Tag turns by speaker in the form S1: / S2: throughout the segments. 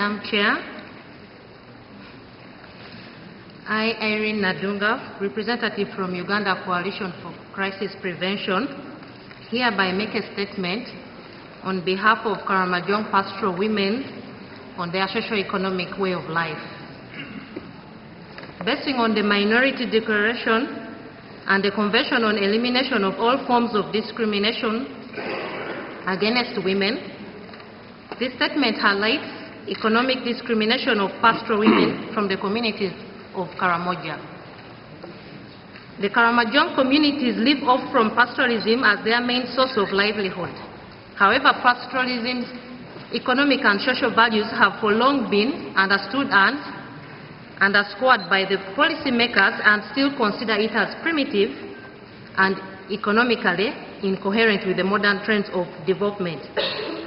S1: Madam Chair, I, Irene Nadunga, representative from Uganda Coalition for Crisis Prevention, hereby make a statement on behalf of Karamojong pastoral women on their socio-economic way of life. Basing on the Minority Declaration and the Convention on Elimination of All Forms of Discrimination against Women, this statement highlights economic discrimination of pastoral women from the communities of Karamoja. The Karamojong communities live off from pastoralism as their main source of livelihood. However, pastoralism's economic and social values have for long been understood and underscored by the policymakers and still consider it as primitive and economically incoherent with the modern trends of development.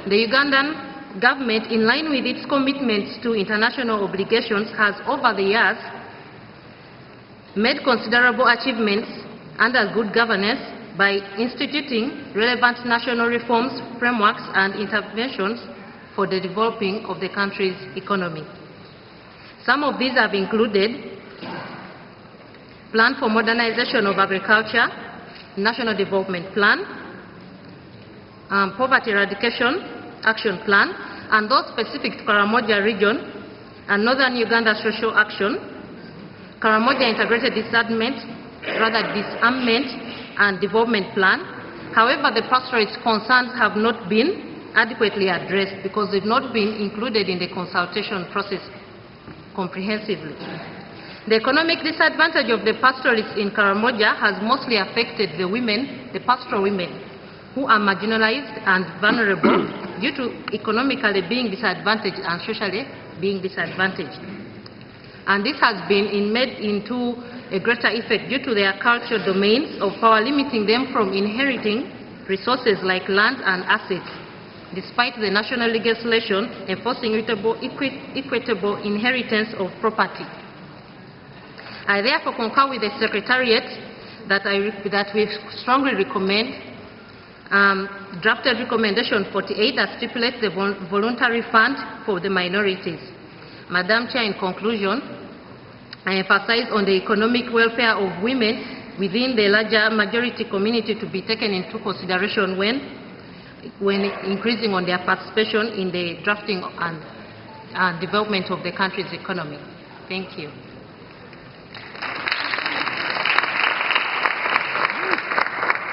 S1: The Ugandan government, in line with its commitments to international obligations, has over the years made considerable achievements under good governance by instituting relevant national reforms, frameworks, and interventions for the developing of the country's economy. Some of these have included Plan for Modernization of Agriculture, National Development Plan, Poverty Eradication Action Plan, and those specific to Karamoja region and Northern Uganda Social Action, Karamoja Integrated Disarmament and Development Plan. However, the pastoralist concerns have not been adequately addressed because they've not been included in the consultation process comprehensively. The economic disadvantage of the pastoralists in Karamoja has mostly affected the women, the pastoral women, who are marginalized and vulnerable due to economically being disadvantaged and socially being disadvantaged. And this has been made into a greater effect due to their cultural domains of power, limiting them from inheriting resources like land and assets, despite the national legislation enforcing equitable inheritance of property. I therefore concur with the Secretariat that we strongly recommend drafted recommendation 48 that stipulates the voluntary fund for the minorities. Madam Chair, in conclusion, I emphasize on the economic welfare of women within the larger majority community to be taken into consideration when increasing on their participation in the drafting and development of the country's economy. Thank you.